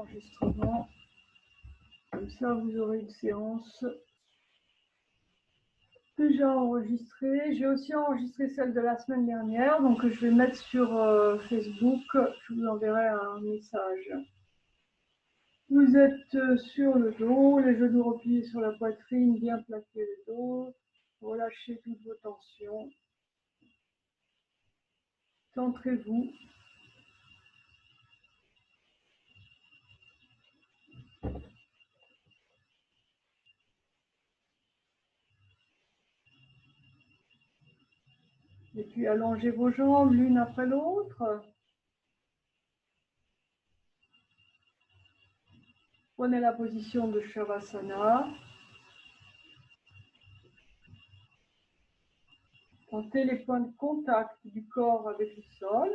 enregistrement. Comme ça, vous aurez une séance déjà enregistrée. J'ai aussi enregistré celle de la semaine dernière, donc je vais mettre sur Facebook. Je vous enverrai un message. Vous êtes sur le dos, les genoux repliés sur la poitrine, bien plaquer le dos. Relâchez toutes vos tensions. Centrez-vous. Et puis allongez vos jambes l'une après l'autre. Prenez la position de Shavasana. Sentez les points de contact du corps avec le sol.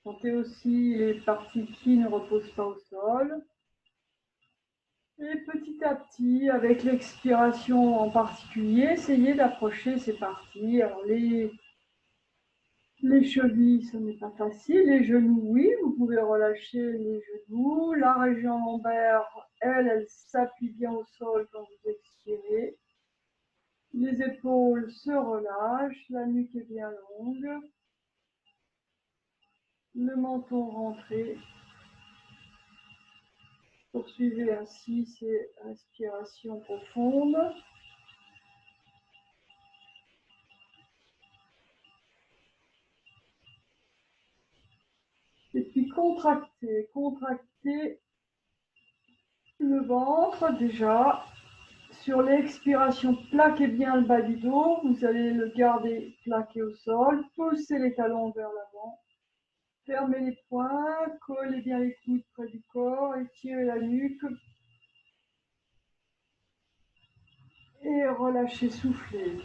Sentez aussi les parties qui ne reposent pas au sol. Et petit à petit, avec l'expiration en particulier, essayez d'approcher ces parties. Alors les chevilles, ce n'est pas facile. Les genoux, oui, vous pouvez relâcher les genoux. La région lombaire, elle s'appuie bien au sol quand vous expirez. Les épaules se relâchent, la nuque est bien longue. Le menton rentré. Poursuivez ainsi ces respirations profondes. Et puis contractez le ventre déjà. Sur l'expiration, plaquez bien le bas du dos. Vous allez le garder plaqué au sol. Poussez les talons vers l'avant. Fermez les poings. Collez bien les coudes près du corps. Étirez la nuque. Et relâchez, soufflez.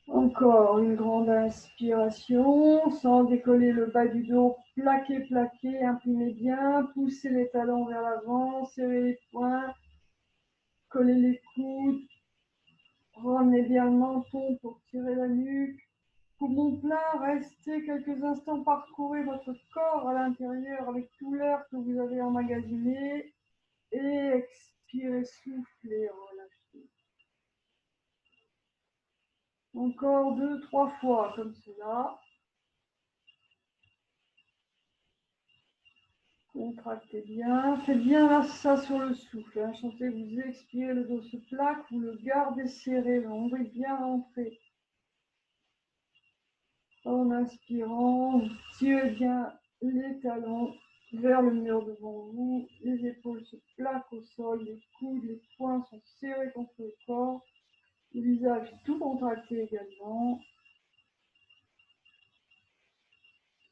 Encore une grande inspiration, sans décoller le bas du dos, plaquez, imprimez bien, poussez les talons vers l'avant, serrez les poings, collez les coudes, ramenez bien le menton pour tirer la nuque. Poumon plein, restez quelques instants, parcourez votre corps à l'intérieur avec tout l'air que vous avez emmagasiné et expirez, soufflez, relâchez. Encore 2-3 fois comme cela. Contractez bien. Faites bien ça sur le souffle. Hein. Sentez, vous expirez, le dos se plaque, vous le gardez serré, le nombril bien rentré. En inspirant, vous tirez bien les talons vers le mur devant vous. Les épaules se plaquent au sol, les coudes, les poings sont serrés contre le corps. Le visage tout contracté également.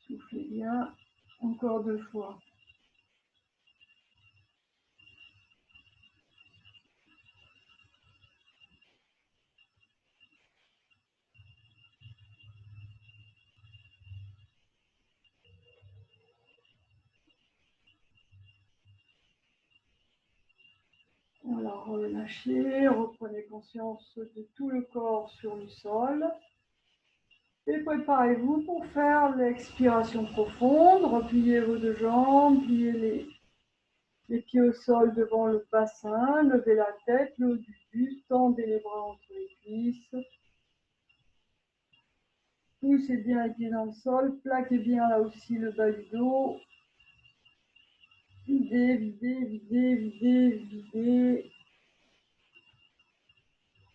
Soufflez bien. Encore 2 fois. Alors relâchez, reprenez conscience de tout le corps sur le sol. Et préparez-vous pour faire l'expiration profonde. Repliez vos 2 jambes, pliez les pieds au sol devant le bassin, levez la tête, le haut du buste, tendez les bras entre les cuisses. Poussez bien les pieds dans le sol, plaquez bien là aussi le bas du dos. Videz, videz, videz, videz, videz.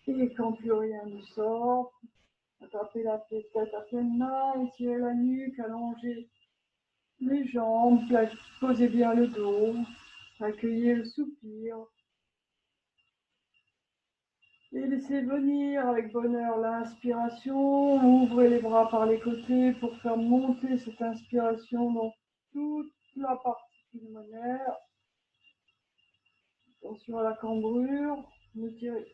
Et quand plus rien ne sort, attrapez la tête à pleine main, étirez la nuque, allongez les jambes, posez bien le dos, accueillez le soupir. Et laissez venir avec bonheur l'inspiration, ouvrez les bras par les côtés pour faire monter cette inspiration dans toute la partie pulmonaire. Attention à la cambrure, ne tirez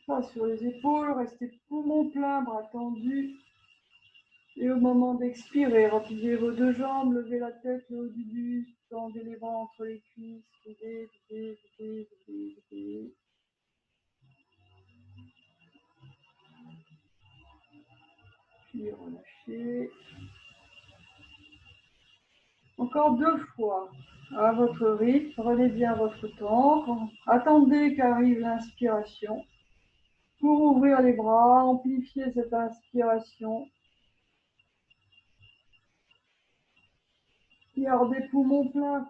pas sur les épaules, restez poumon plein, bras tendus. Et au moment d'expirer, repliez vos 2 jambes, levez la tête, le haut du buste, tendez les bras entre les cuisses, videz, videz, videz, videz, videz. puis relâchez. Encore 2 fois, à votre rythme, prenez bien votre temps, attendez qu'arrive l'inspiration pour ouvrir les bras, amplifier cette inspiration. Gardez poumons pleins,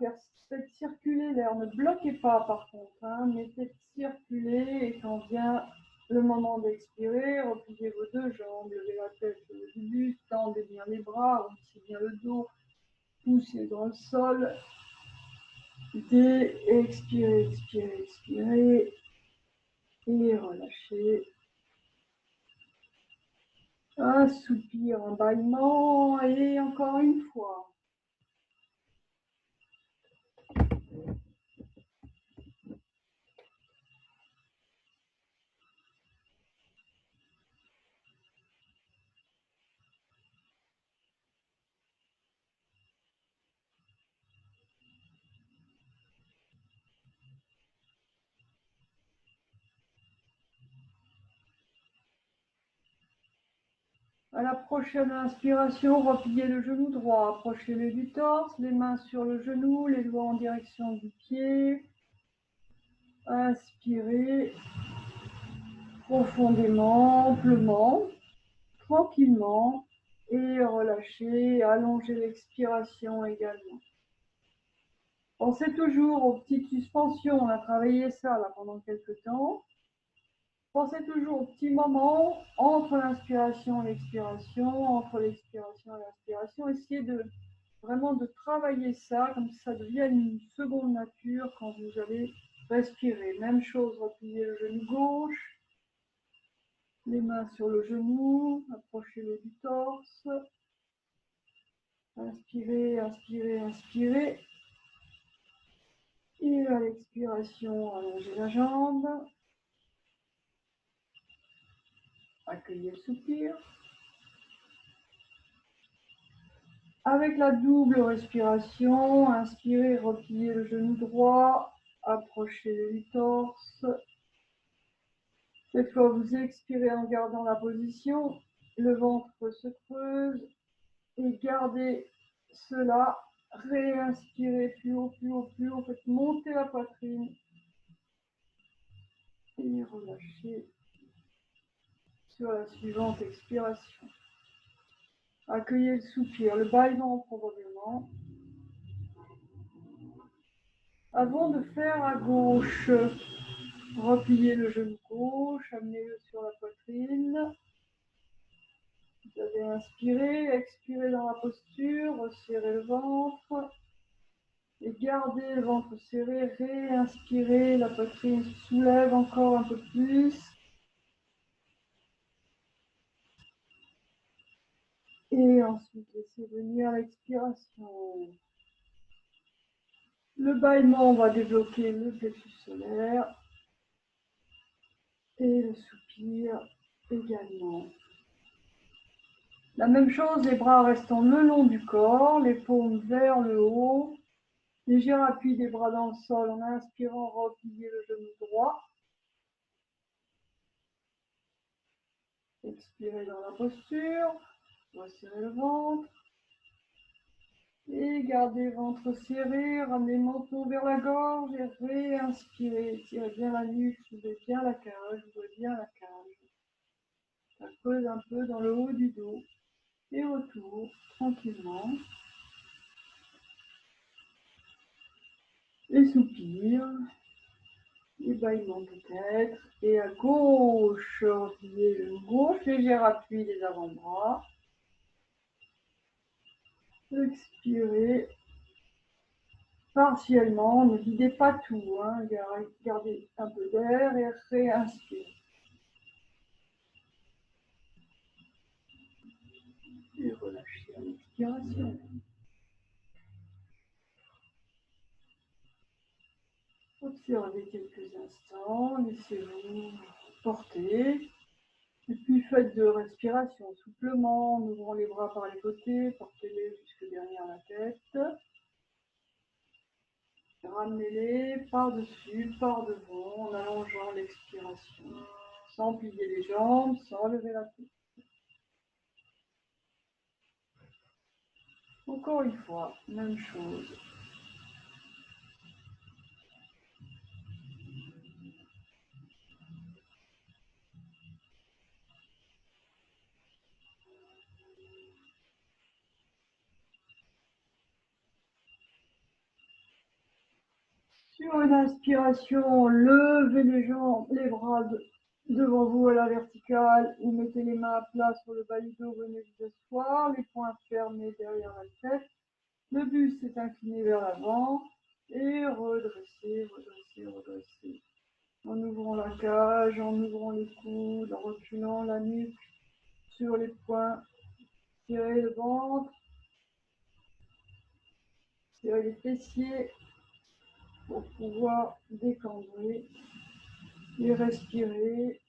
faites circuler l'air, ne bloquez pas par contre, hein, mais faites circuler et quand vient le moment d'expirer, repliez vos 2 jambes, levez la tête du buste, tendez bien les bras, remplissez bien le dos, poussez dans le sol. Expirez, expirez, expirez. Et relâchez. Un soupir, un bâillement. Et encore une fois. À la prochaine inspiration, repliez le genou droit, approchez-le du torse, les mains sur le genou, les doigts en direction du pied. Inspirez profondément, amplement, tranquillement et relâchez, allongez l'expiration également. Pensez toujours aux petites suspensions, on a travaillé ça là pendant quelques temps. Pensez toujours au petit moment entre l'inspiration et l'expiration, entre l'expiration et l'inspiration. Essayez vraiment de travailler ça, comme ça devienne une seconde nature quand vous allez respirer. Même chose, repliez le genou gauche, les mains sur le genou, approchez-le du torse. Inspirez, inspirez, inspirez. Et à l'expiration, allongez la jambe. Accueillez le soupir. Avec la double respiration, inspirez, repliez le genou droit, approchez du torse. Cette fois, vous expirez en gardant la position, le ventre se creuse et gardez cela. Réinspirez plus haut, plus haut, plus haut, faites monter la poitrine et relâchez sur la suivante expiration. Accueillez le soupir, le bâillement probablement. Avant de faire à gauche, repliez le genou gauche, amenez-le sur la poitrine. Vous avez inspiré, expiré dans la posture, resserrez le ventre. Et gardez le ventre serré, réinspirez, la poitrine se soulève encore un peu plus. Et ensuite, laissez venir l'expiration. Le bâillement, on va débloquer le plexus solaire. Et le soupir également. La même chose, les bras restant le long du corps, les paumes vers le haut. Léger appui des bras dans le sol en inspirant, repliez le genou droit. Expirez dans la posture, resserrez le ventre. Et gardez le ventre serré, ramenez le menton vers la gorge et réinspirez. Tirez bien la nuque, soulevez bien la cage, ouvrez bien la cage. Ça creuse un peu dans le haut du dos et autour, tranquillement. Les soupirs, les bâillements peut-être. Et à gauche, repliez le gauche, léger appui des avant-bras. Expirez partiellement, ne videz pas tout, hein. Gardez un peu d'air et réinspirez. Et relâchez à l'expiration. Observez quelques instants, laissez-vous porter. Et puis faites de respiration souplement, en ouvrant les bras par les côtés, portez-les jusque derrière la tête. Ramenez-les par-dessus, par-devant, en allongeant l'expiration. Sans plier les jambes, sans lever la tête. Encore une fois, même chose. Sur une inspiration, levez les jambes, les bras devant vous à la verticale ou mettez les mains à plat sur le bas du dos, venez vous asseoir, les poings fermés derrière la tête. Le buste est incliné vers l'avant et redressez, redressez, redressez. En ouvrant la cage, en ouvrant les coudes, en reculant la nuque sur les poings, serrez le ventre, serrez les fessiers pour pouvoir décambrer et respirer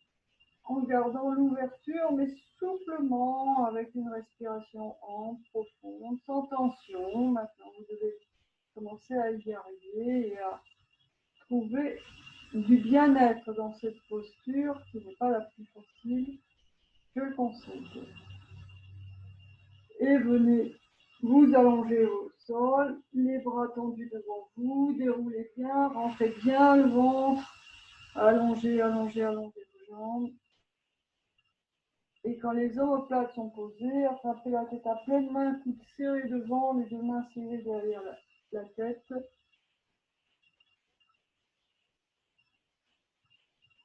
en gardant l'ouverture, mais souplement, avec une respiration ample, profonde, sans tension. Maintenant, vous devez commencer à y arriver et à trouver du bien-être dans cette posture qui n'est pas la plus facile, je le conseille. Et venez vous allonger au sol, les bras tendus devant vous, déroulez bien, rentrez bien le ventre, allongez, allongez, allongez vos jambes. Et quand les omoplates sont posées, attrapez la tête à pleine main, coudes serrés devant, les deux mains serrées derrière la tête.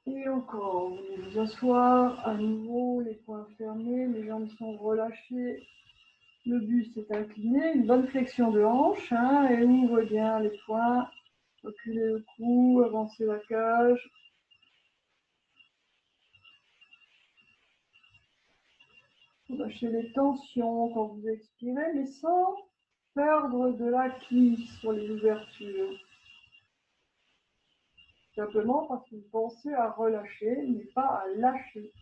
Et encore, vous venez vous asseoir, à nouveau, les poings fermés, les jambes sont relâchées, le buste est incliné, une bonne flexion de hanche, et ouvre bien les poings, reculez le cou, avancez la cage. Lâchez les tensions quand vous expirez, mais sans perdre de l'acquis sur les ouvertures. Simplement parce que vous pensez à relâcher, mais pas à lâcher.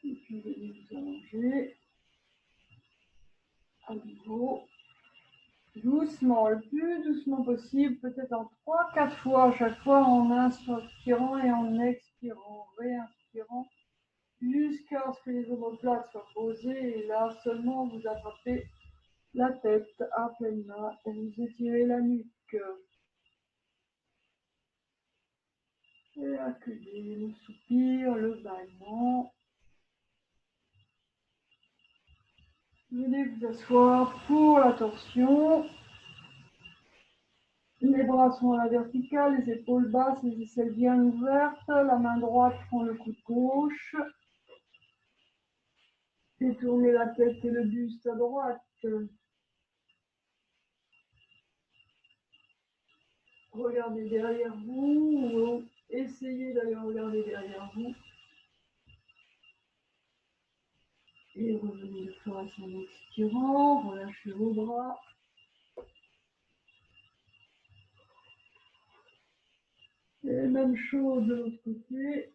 Et puis venez vous allonger à nouveau. Doucement, le plus doucement possible, peut-être en 3-4 fois à chaque fois, en inspirant et en expirant, réinspirant, jusqu'à ce que les omoplates soient posées. Et là seulement, vous attrapez la tête à pleine main et vous étirez la nuque. Et accueillez le soupir, le bâillement. Venez vous asseoir pour la torsion. Les bras sont à la verticale, les épaules basses, les aisselles bien ouvertes. La main droite prend le coude gauche. Détournez la tête et le buste à droite. Regardez derrière vous, ou essayez d'aller regarder derrière vous. Et revenez de face en expirant, relâchez vos bras. Et même chose de l'autre côté.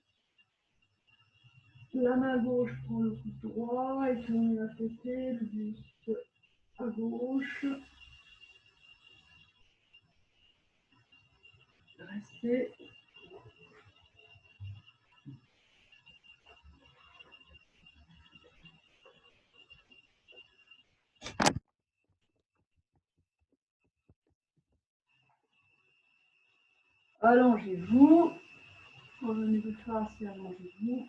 La main gauche prend le coude droit et tournez la tête, le buste à gauche. Restez. Allongez-vous. Revenez de face et allongez-vous.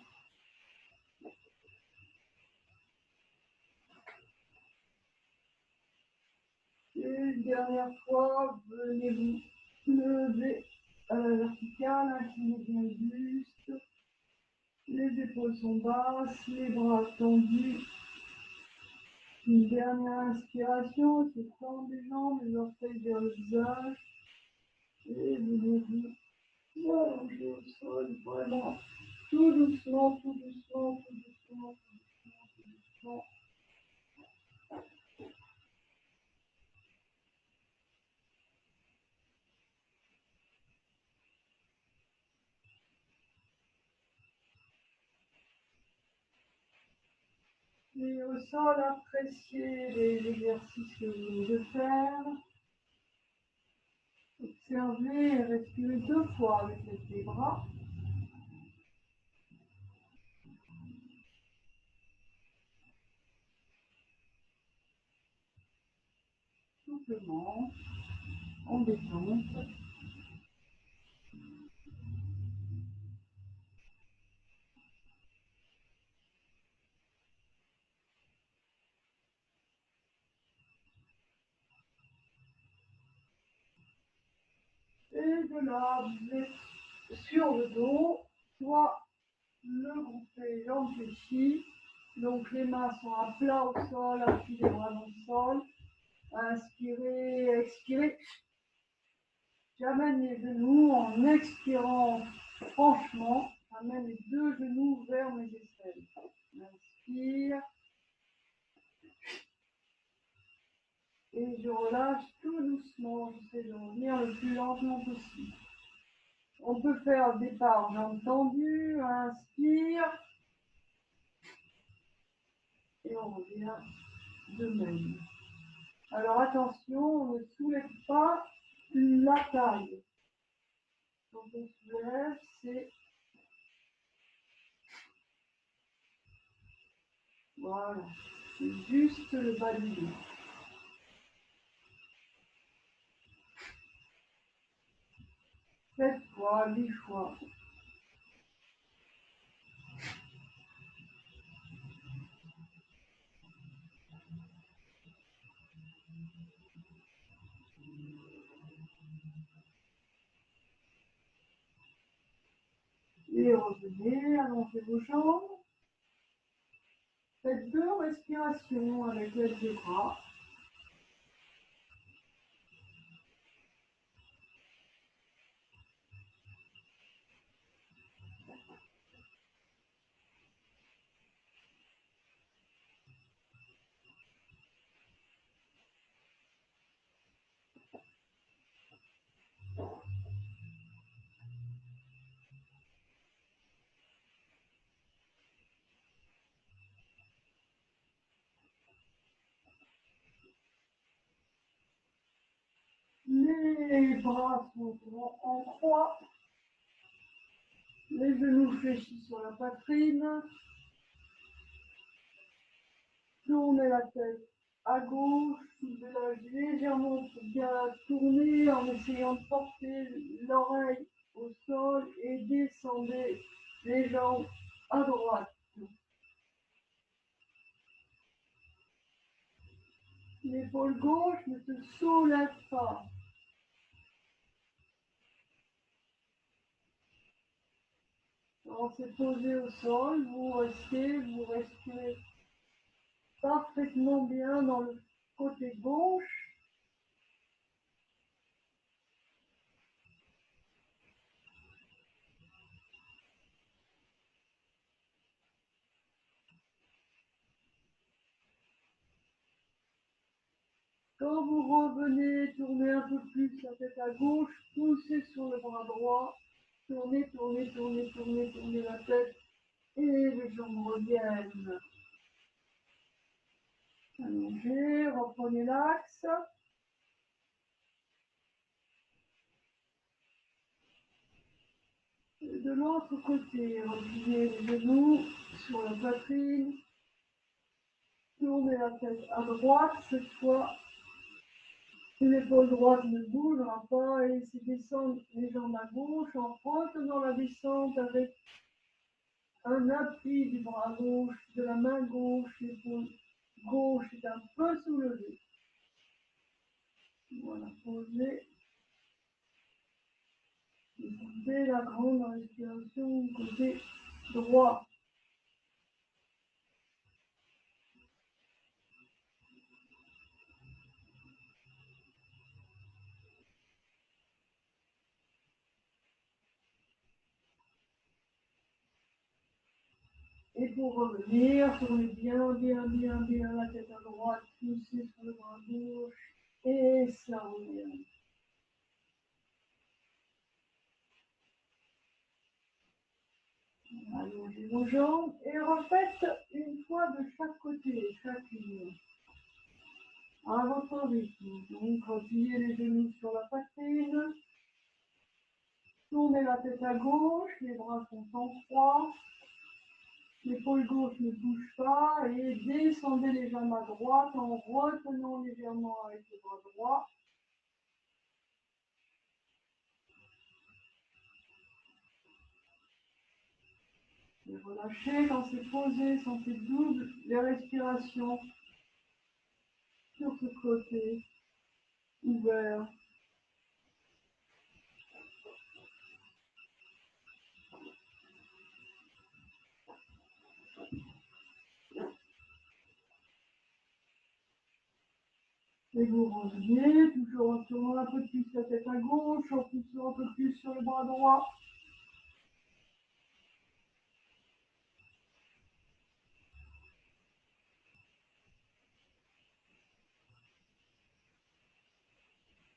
Et une dernière fois, venez vous lever à la verticale, inclinez bien le buste. Les épaules sont basses, les bras tendus. Une dernière inspiration, c'est tendre les jambes, les orteils vers le visage. Et venez vous allonger au sol, vraiment tout doucement, tout doucement, tout doucement, tout doucement, tout doucement. Et au sol, appréciez les exercices que vous venez de faire. Observez et respirez 2 fois avec les bras. souplement, en détente. Et de là, vous êtes sur le dos, soit le groupé jambes fléchies. Donc les mains sont à plat au sol, appui des bras dans le sol. Inspirez, expirez. J'amène les genoux en expirant franchement. J'amène les deux genoux vers mes aisselles. Inspire. Et je relâche tout doucement. J'essaie de revenir le plus lentement possible. On peut faire des pas en jambes tendues. Inspire. Et on revient de même. Alors attention, on ne soulève pas la taille. Quand on soulève, c'est... Voilà, c'est juste le bas du dos. 7 fois, 8 fois. Et revenez, allongez vos jambes. Faites 2 respirations avec l'aide des bras. Les bras sont en croix. Les genoux fléchis sur la poitrine. Tournez la tête à gauche, soulevez-la légèrement pour bien tourner en essayant de porter l'oreille au sol et descendez les jambes à droite. L'épaule gauche ne se soulève pas. Quand c'est posé au sol, vous respirez parfaitement bien dans le côté gauche. Quand vous revenez, tournez un peu plus la tête à gauche, poussez sur le bras droit, tournez, tournez, tournez, tournez, tournez la tête et les jambes reviennent. Allongez, reprenez l'axe. De l'autre côté, repliez les genoux sur la poitrine. Tournez la tête à droite, cette fois. L'épaule droite ne bougera pas et laissez descendre les jambes à gauche en retenant la descente avec un appui du bras gauche, de la main gauche, l'épaule gauche est un peu soulevée. Voilà, posez. Dès la grande respiration côté droit. Et pour revenir, tournez bien, bien, bien, bien la tête à droite, poussez sur le bras gauche et ça revient. Allongez vos jambes et refaites une fois de chaque côté, chacune. À votre rythme. Donc, appuyez les genoux sur la poitrine. Tournez la tête à gauche, les bras sont en croix. L'épaule gauche ne bouge pas et descendez les jambes à droite en retenant légèrement avec le bras droit. Et relâchez quand c'est posé, sentez double les respirations sur ce côté ouvert. Et vous revenez, toujours en tournant un peu plus la tête à gauche, en poussant un peu plus sur le bras droit.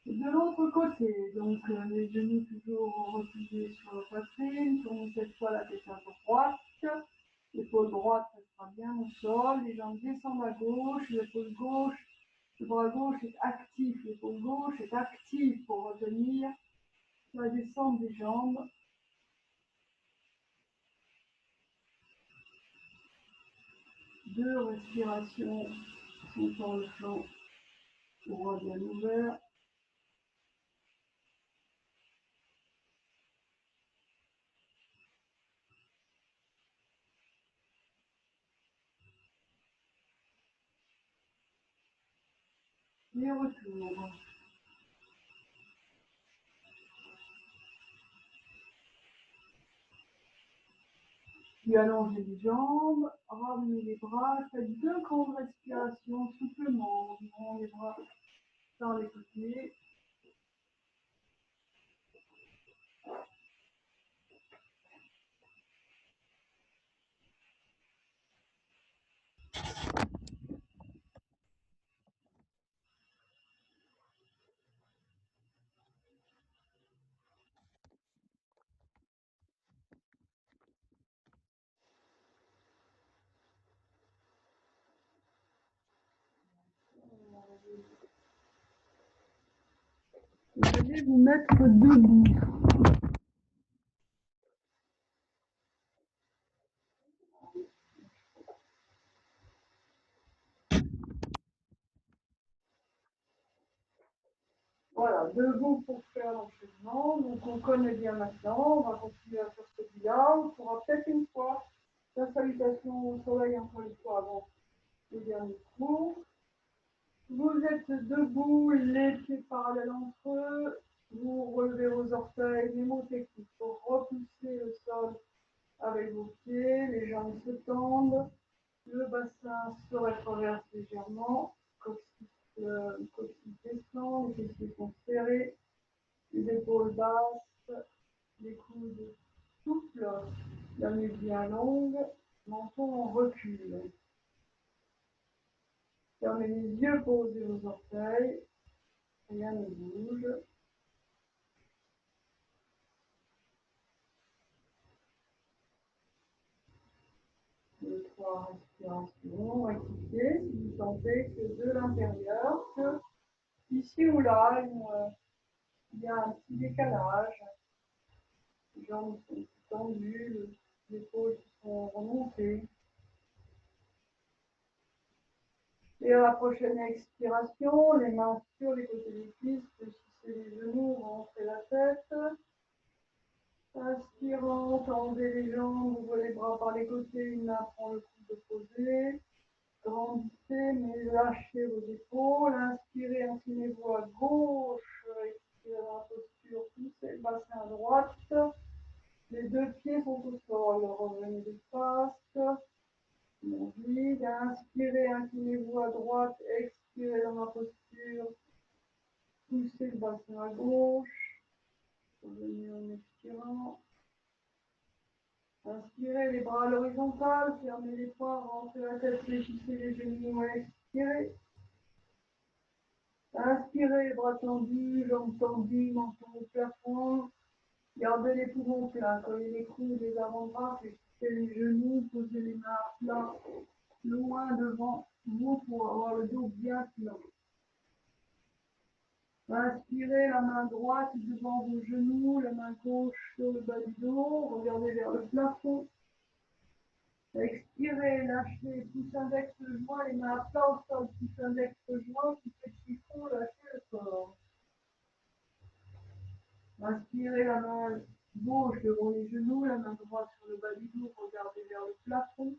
Et de l'autre côté, donc les genoux toujours repliés sur la poitrine, tournez cette fois la tête à droite, l'épaule droite restera bien au sol, les jambes descendent à gauche, l'épaule gauche, le bras gauche est actif, l'épaule gauche est active pour retenir la descente des jambes. Deux respirations sont sur le flanc droit bien ouvert. Et retour. Puis allongez les jambes, ramenez les bras, faites deux grandes respirations souplement, ouvrons les bras par les côtés. Vous allez vous mettre debout. Voilà, debout pour faire l'enchaînement. Donc on connaît bien maintenant, on va continuer à faire celui-là. On fera peut-être une fois la salutation au soleil encore une fois avant le dernier cours. Vous êtes debout, les pieds parallèles entre eux. Vous relevez vos orteils, les mots techniques pour repousser le sol avec vos pieds, les jambes se tendent, le bassin se rétroverse légèrement, coccyx descend, les fessiers sont serrés, les épaules basses, les coudes souples, la nuque bien longue, menton en recul. Fermez les yeux, posez vos orteils, rien ne bouge. 2, 3 respirations, rectifiez si vous sentez que de l'intérieur, que ici ou là, il y a un petit décalage. Les jambes sont tendues, les épaules sont remontées. Et à la prochaine expiration, les mains sur les côtés des cuisses, fléchissez les genoux, rentrez la tête. Inspirant, tendez les jambes, ouvrez les bras par les côtés, une main prend le coude posé. Grandissez, mais lâchez vos épaules. Inspirez, inclinez-vous à gauche. Expirez dans la posture, poussez le bassin à droite. Les deux pieds sont au sol. Revenez d'espace. Vide. Inspirez, inclinez-vous à droite. Expirez dans la posture. Poussez le bassin à gauche. Revenez en expirant. Inspirez, les bras à l'horizontale. Fermez les poings, rentrez la tête, fléchissez les genoux. Expirez. Inspirez, bras tendus, jambes tendues, menton au plafond. Gardez les poumons plats, collez les coudes, les avant-bras, fléchissez les genoux, posez les mains à plat, loin devant vous pour avoir le dos bien plat. Inspirez, la main droite devant vos genoux, la main gauche sur le bas du dos, regardez vers le plafond. Expirez, lâchez, pouce index joint, les mains à plat au sol, pouce index joint, petit chiffon, lâchez le corps. Inspirez la main gauche devant les genoux, la main droite sur le bas du dos, regardez vers le plafond.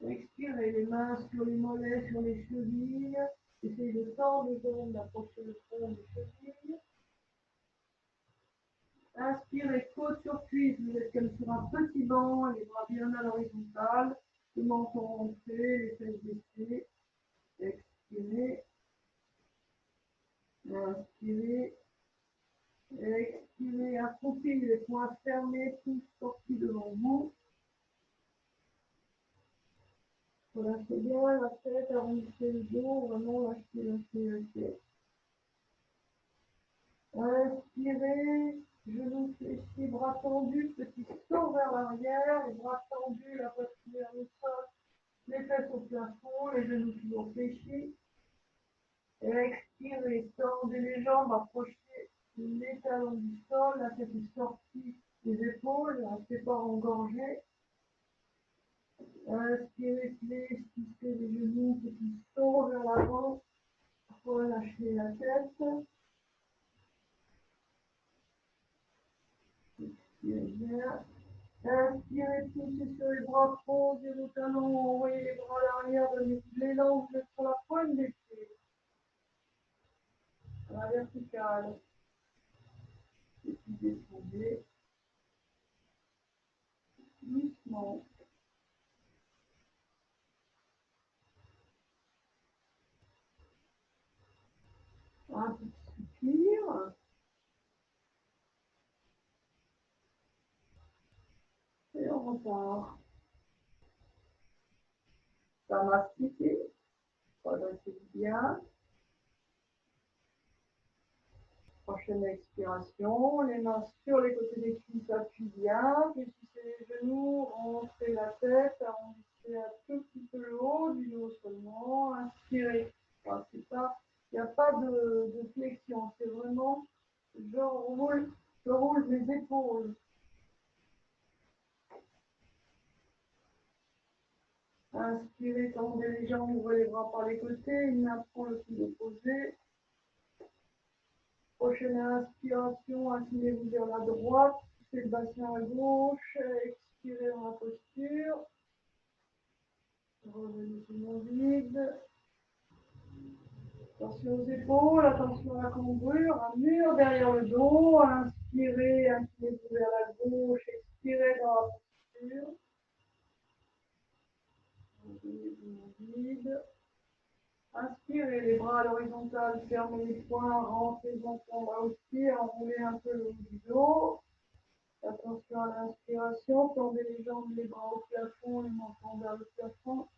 Expirez, les mains sur les mollets, sur les chevilles. Essayez de tendre les jambes, d'approcher le front des chevilles. Inspirez, côte sur cuisse, vous êtes comme sur un petit banc, les bras bien à l'horizontale, le menton rentré, les fesses baissées. Expirez, inspirez, expirez, accroupi, les poings fermés, pouces sortis devant vous. Relâchez bien la tête, arrondissez le dos, vraiment lâchez. Inspirez, genoux fléchis, bras tendus, petit saut vers l'arrière, les bras tendus, la poitrine vers le sol, les fesses au plafond, les genoux toujours fléchis. Expirez, tendez les jambes, approchez les talons du sol, la tête est sortie des épaules, ne restez pas engorgé. Inspirez, fléchissez les genoux, petit saut vers l'avant, relâchez la tête. Expirez bien. Inspirez, poussez sur les bras, posez vos talons, envoyez les bras à l'arrière, donnez l'élan, vous êtes sur la pointe des pieds. À la verticale. Et puis descendez. Doucement. Un petit soupir. Et on repart. Ça m'a cité. Redressez bien. Prochaine expiration. Les mains sur les côtés des cuisses, appuyez bien. Fléchissez les genoux, rentrez la tête, arrondissez un tout petit peu le haut du dos seulement. Inspirez. Enfin, c'est pas, il n'y a pas de flexion. C'est vraiment, je roule les épaules. Inspirez, tendez les jambes, ouvrez les bras par les côtés. Une main prend le coude opposé. Prochaine inspiration, inclinez-vous vers la droite, poussez le bassin à gauche, expirez dans la posture. Revenez sur mon vide. Attention aux épaules, attention à la cambrure, un mur derrière le dos. Inspirez, inclinez-vous vers la gauche, expirez dans la posture. Revenez sur mon vide. Inspirez, les bras à l'horizontale, fermez les poings, rentrez les enfants là aussi, enroulez un peu le haut du dos. Attention à l'inspiration, tendez les jambes, les bras au plafond, les menton vers le plafond.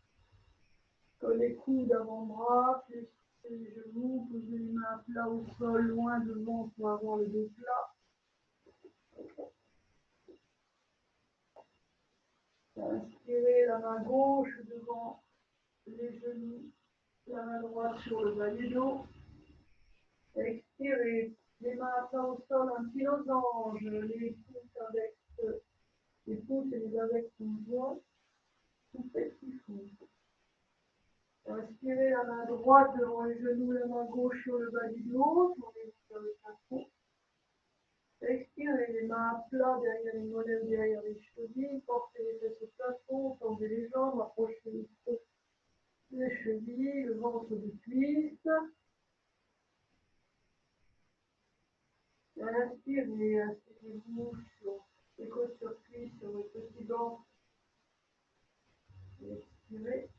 Collez coudes avant-bras, fléchissez les genoux, posez les mains à plat au sol, loin devant pour avoir le dos plat. Inspirez, la main gauche devant les genoux, la main droite sur le bas du dos. Expirez, les mains à plat au sol, un petit losange, les pouces et les index conjoints, tout petit fou. Inspirez, la main droite devant les genoux, la main gauche sur le bas du dos, tournez-vous vers le plafond. Expirez, les mains à plat derrière les mollets, derrière les chevilles, portez les fesses au plafond, tendez les jambes, approchez les chevilles, le ventre des cuisses. Inspirez, asseyez-vous sur les côtes sur cuisses, sur le petit banc. Expirez.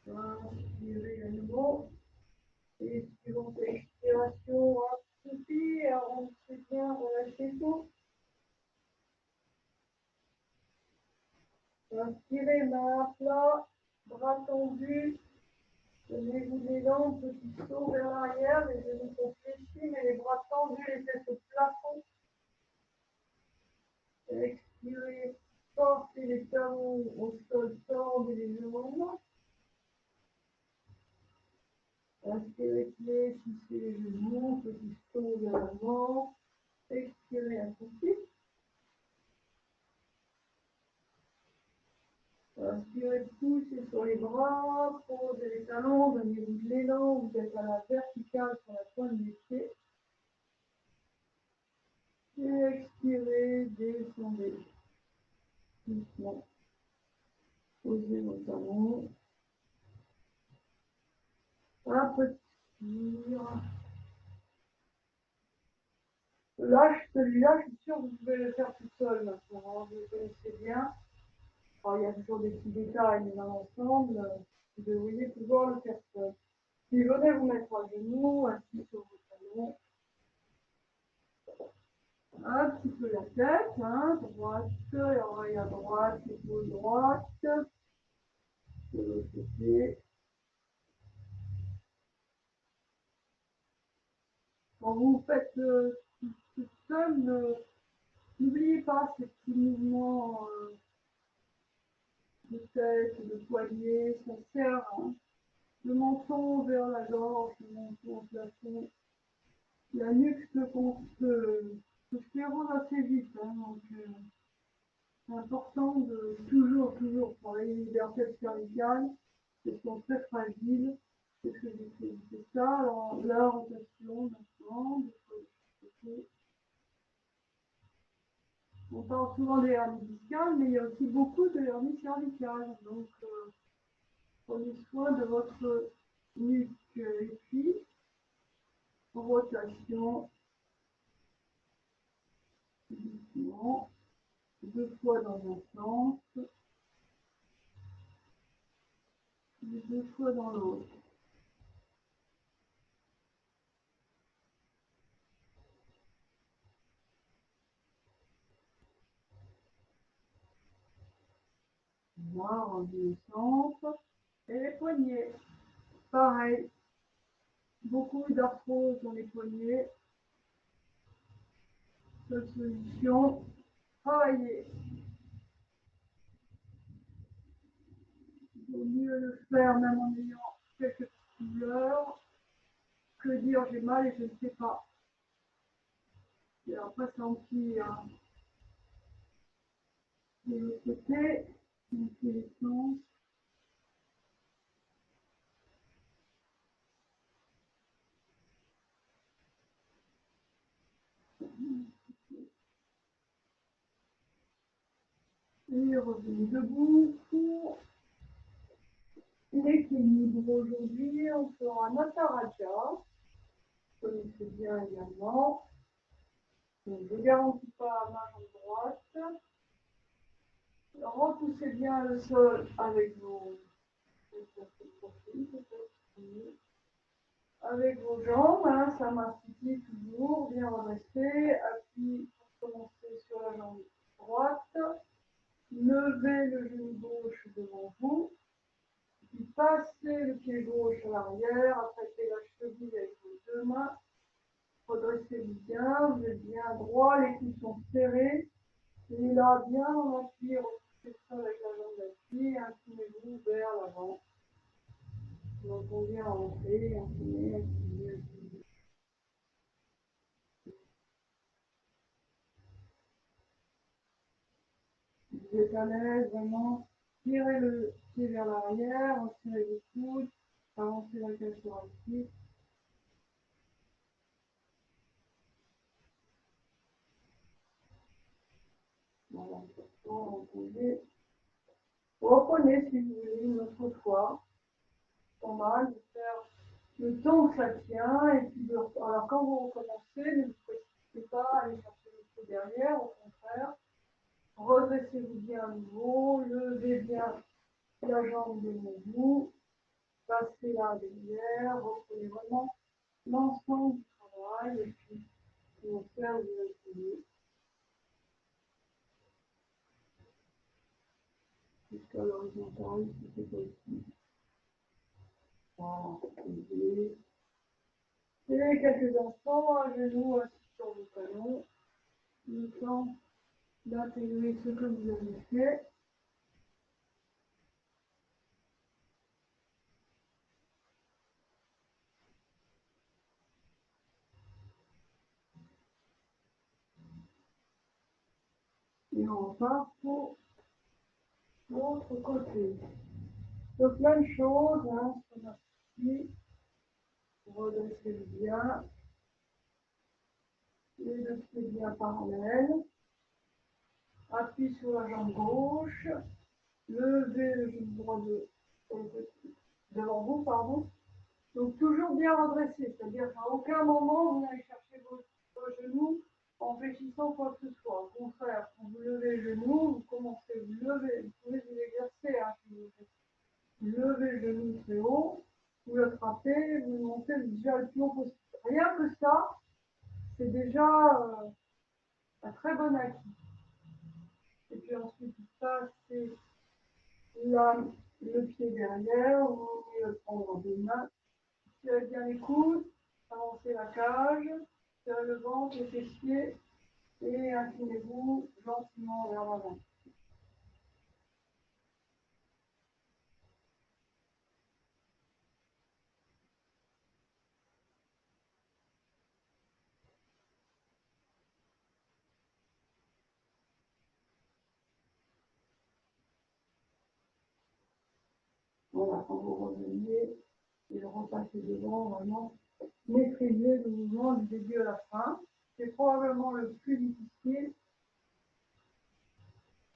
Inspirez à nouveau. Et suivante expiration, un soupir, arrondissez bien, relâchez tout. Inspirez, main à plat, bras tendus. Donnez-vous des dents, petit saut vers l'arrière, les genoux sont fléchis, mais les bras tendus, les fesses au plafond. Expirez, portez les talons au sol, tendez les jambes. Inspirez, fléchissez les genoux, petit saut vers l'avant. Expirez, un soupir. Inspirez, poussez sur les bras, posez les talons, venez vous de l'élan, vous êtes à la verticale sur la pointe des pieds. Et expirez, descendez. Doucement. Posez vos talons. Un peu de tir. Lâche celui-là, je suis sûre que vous pouvez le faire tout seul maintenant. Vous le connaissez bien. Alors, il y a toujours des petits détails, mais dans l'ensemble, vous devriez pouvoir le faire seul. Puis venez vous mettre à genoux, assis sur vos talons. Un petit peu la tête, hein, droite, oreille à droite, épaule droite. De l'autre côté. Quand vous faites tout seul, n'oubliez pas ces petits mouvements de tête, de poignet, ça sert, hein. Le menton vers la gorge, le menton au plafond. La nuque se sclérose assez vite, hein, donc c'est important de toujours travailler les vertèbres cervicales, elles sont très fragiles. C'est ce que j'ai fait, c'est ça. Alors la rotation maintenant, on parle souvent des hernies discales, mais il y a aussi beaucoup de hernies cervicales. Donc prenez soin de votre nuque et puis rotation doucement, 2 fois dans un sens, et 2 fois dans l'autre. Voilà, revenu au centre. Et les poignets, pareil, beaucoup d'arthrose dans les poignets. Seule solution, travailler. Il vaut mieux le faire même en ayant quelques douleurs que dire j'ai mal et je ne sais pas. Et après ça empire. De l'autre côté, on fait les sens. Et revenez debout pour l'équilibre. Aujourd'hui, on fera Nataraja. Vous connaissez bien également. Donc, je ne garantis pas ma jambe droite. Repoussez bien le sol avec vos jambes, hein, ça m'institue toujours, bien redresser, appui pour commencer sur la jambe droite, levez le genou gauche devant vous, puis passez le pied gauche à l'arrière, attrapez la cheville avec vos 2 mains, redressez-vous bien, vous êtes bien droit, les coudes sont serrés, et là, bien en appui, repoussez le sol avec la jambe d'appui, inclinez-vous vers l'avant. Donc on vient rentrer, incliner. Vous êtes à l'aise, vraiment, tirez le pied vers l'arrière, retirez le coude, avancez la cage thoracique. Voilà, reprenez si vous voulez une autre fois. Pas mal de faire le temps que ça tient. Et puis alors quand vous recommencez, ne vous précipitez pas à aller chercher le pied derrière, au contraire. Redressez-vous bien à nouveau, levez bien la jambe devant vous, passez là derrière, reprenez vraiment l'ensemble du travail et puis on faire de l'équilibre jusqu'à l'horizontale si c'est possible. Voilà, et quelques instants à genoux assis sur vos talons, le temps d'intégrer ce que vous avez fait. Et on repart pour L'autre côté. Donc, même chose, hein, sur la partie. Redressez bien. Les deux pieds bien parallèles. Appui sur la jambe gauche. Levez le genou droit devant vous, pardon. Donc toujours bien redressé, c'est-à-dire qu'à aucun moment vous n'allez chercher vos genoux en fléchissant quoi que ce soit. Au contraire, quand vous levez le genou, vous commencez à vous lever, vous pouvez vous exercer, hein, si vous levez le genou très haut, vous le frappez, vous montez déjà le plus haut possible. Rien que ça, c'est déjà un très bon acquis. Et puis ensuite, ça, c'est le pied derrière, vous pouvez le prendre en deux mains. Tirez bien les coudes, avancez la cage, tirez le ventre, les fessiers et inclinez-vous gentiment vers l'avant. Voilà, quand vous revenez et repassez devant, vraiment maîtrisez le mouvement du début à la fin. C'est probablement le plus difficile,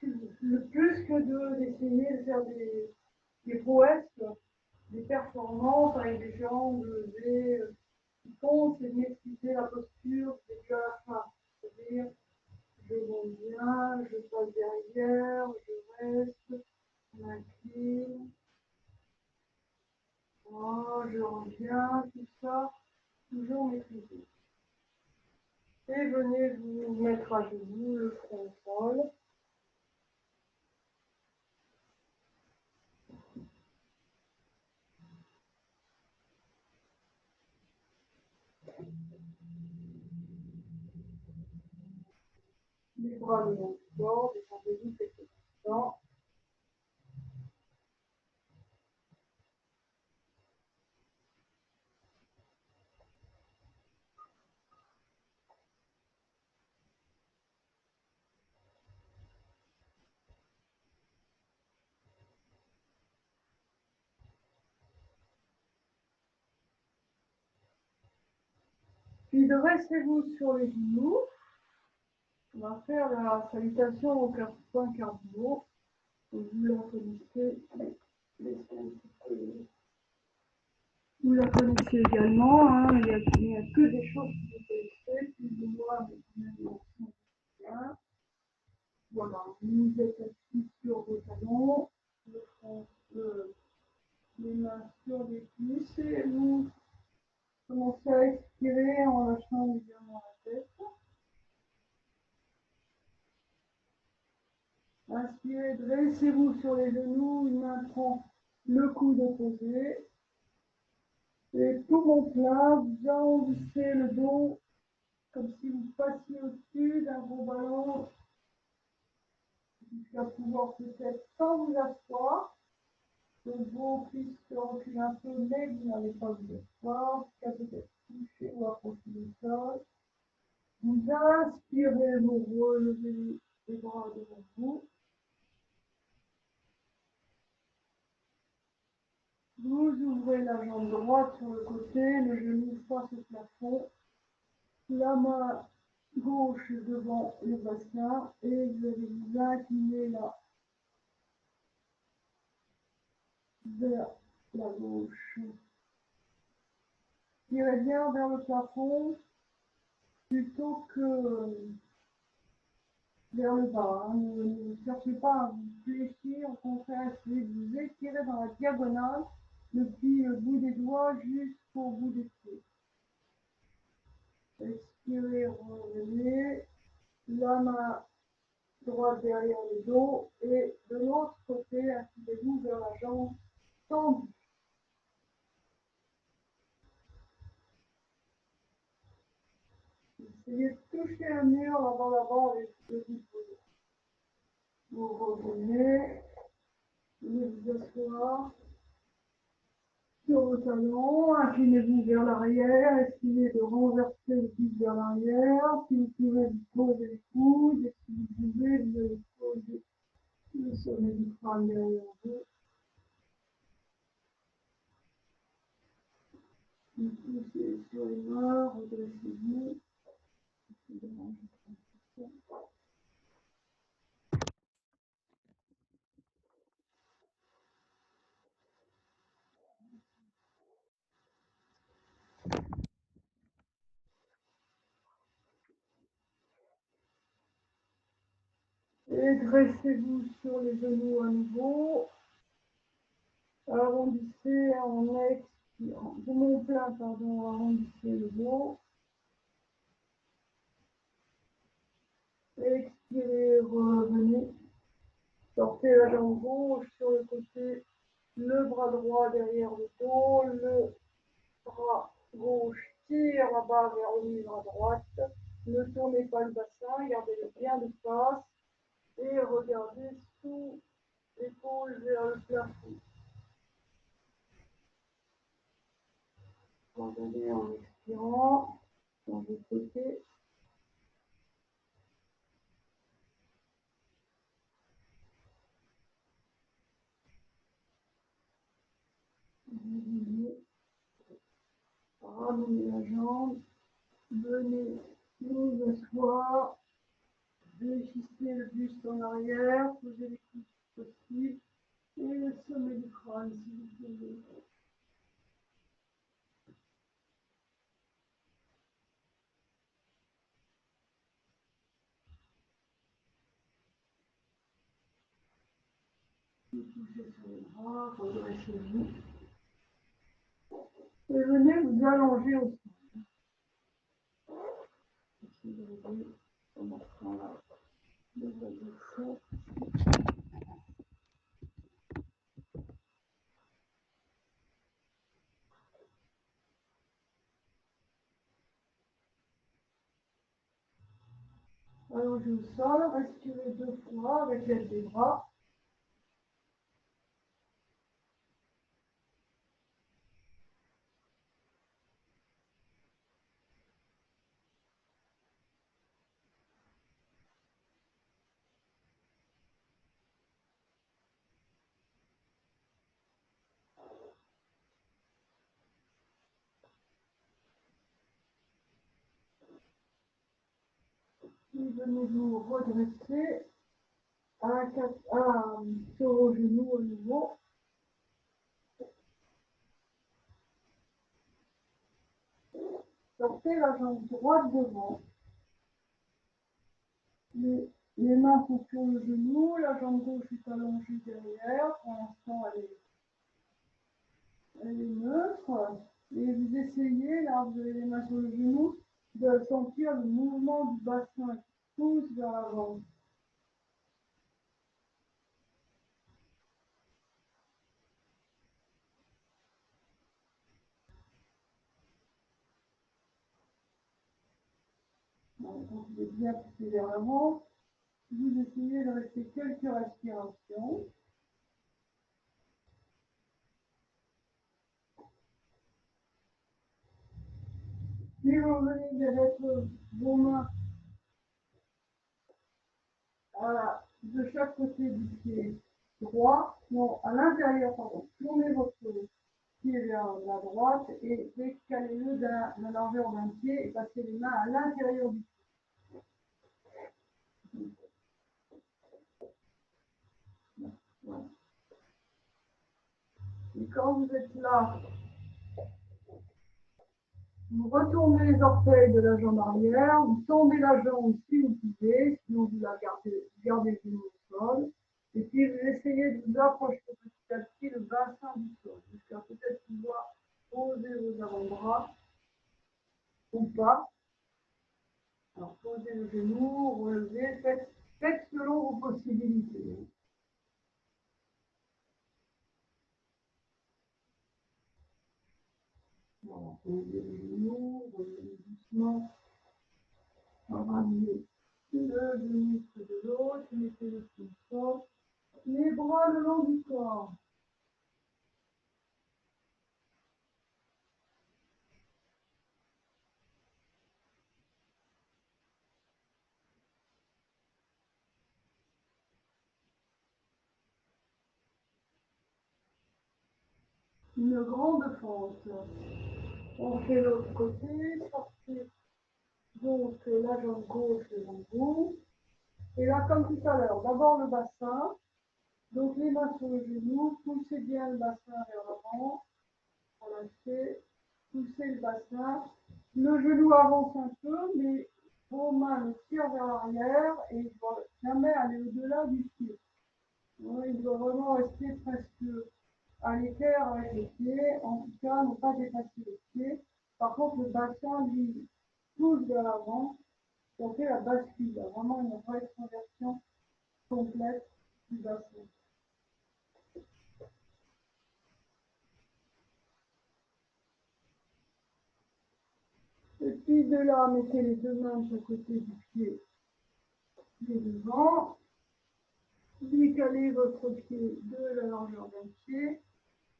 le plus que d'essayer de faire des prouesses, des performances avec des jambes levées. Ce qui compte, c'est de maîtriser la posture du début à la fin. C'est-à-dire, je monte bien, je passe derrière, je reste, je m'incline, je reviens, tout ça, toujours maîtrisé. Et venez vous mettre à genoux, le front au sol. Les bras le long du corps, détendez-vous quelques instants. Puis dressez-vous sur les genoux. On va faire la salutation au point cardio. Vous la connaissez, vous la connaissez également, hein. Il n'y a que des choses que vous connaissez, plus ou moins, mais quand même bien. Voilà, vous êtes assis sur vos talons, le front, les mains sur les cuisses et vous commencez à expirer en lâchant légèrement la tête. Inspirez, dressez-vous sur les genoux, une main prend le coude opposé. Et tout mon plein, vous arrondissez le dos comme si vous passiez au-dessus d'un gros ballon jusqu'à pouvoir peut-être sans vous asseoir. Le dos puisse se reculer un peu, mais vous n'allez pas vous asseoir, jusqu'à peut-être toucher ou approcher le sol. Vous inspirez, vous relevez les bras devant vous. Vous ouvrez la jambe droite sur le côté, le genou face au plafond, la main gauche devant le bassin et vous allez vous incliner là vers la gauche. Tirez bien vers le plafond plutôt que vers le bas. Hein. Ne cherchez pas à vous fléchir, au contraire, essayez de vous étirer dans la diagonale depuis le bout des doigts jusqu'au bout des pieds. Expirez, revenez, la main droite derrière le dos et de l'autre côté, inclinez-vous vers la jambe tendue. Essayez de toucher le mur avant avec le bout de vos doigts. Vous revenez, vous asseoir sur vos talons, inclinez-vous vers l'arrière, essayez de renverser le buste vers l'arrière. Si vous pouvez, vous posez les coudes, et si vous pouvez, vous allez poser le sommet du crâne derrière vous. Poussez sur les mains, redressez-vous. Et dressez-vous sur les genoux à nouveau. Arrondissez en expirant. Poumon plein, pardon, arrondissez le dos. Expirez, revenez. Sortez la jambe gauche sur le côté, le bras droit derrière le dos, le bras gauche tire là-bas vers le bras droite. Ne tournez pas le bassin, gardez-le bien de face et regardez sous l'épaule vers le plafond. Revenez en expirant, dans le côté. Ramenez la jambe, venez vous asseoir, fléchissez le buste en arrière, posez les coudes possibles et le sommet du crâne si vous pouvez. Vous touchez sur les bras, redressez-vous et venez vous allonger au sol. Essayez de régler en marquant là le bas du fond. Allongez au sol, respirez 2 fois avec l'aide des bras. Puis venez vous redresser sur vos genoux au nouveau. Sortez la jambe droite devant. Les mains sont sur le genou, la jambe gauche est allongée derrière. Pour l'instant, elle est neutre. Et vous essayez, là, vous avez les mains sur le genou, de sentir le mouvement du bassin qui pousse vers l'avant. Donc, vous êtes bien poussé vers l'avant. Vous essayez de rester quelques respirations. Puis vous venez de mettre vos mains de chaque côté du pied droit, non, à l'intérieur, pardon. Tournez votre pied vers la droite et décalez-le de la largeur d'un pied et passez les mains à l'intérieur du pied. Voilà. Et quand vous êtes là, vous retournez les orteils de la jambe arrière, vous tendez la jambe si vous pouvez, sinon vous la gardez le genou au sol. Et puis vous essayez de vous approcher petit à petit le bassin du sol, jusqu'à peut-être pouvoir poser vos avant-bras ou pas. Alors posez le genou, relevez, faites selon vos possibilités. Voilà, posez le genou, relevez doucement, ramenez le genou près de l'autre, mettez le pied au sol, les bras le long du corps. une grande fente. On fait l'autre côté, sortez donc la jambe gauche devant vous. Et là, comme tout à l'heure, d'abord le bassin. Donc les mains sur le genou, poussez bien le bassin vers l'avant, relâchez, poussez le bassin. Le genou avance un peu, mais vos mains le tirent vers l'arrière et il ne doit jamais aller au-delà du pied. Il doit vraiment rester presque à l'équerre avec les pieds, en tout cas ne pas dépasser les pieds. Par contre, le bassin, lui, pousse vers l'avant, ça fait la bascule. Il y a vraiment une vraie conversion complète du bassin. Et puis de là, mettez les deux mains de chaque côté du pied de devant. Décalez votre pied de la largeur d'un pied.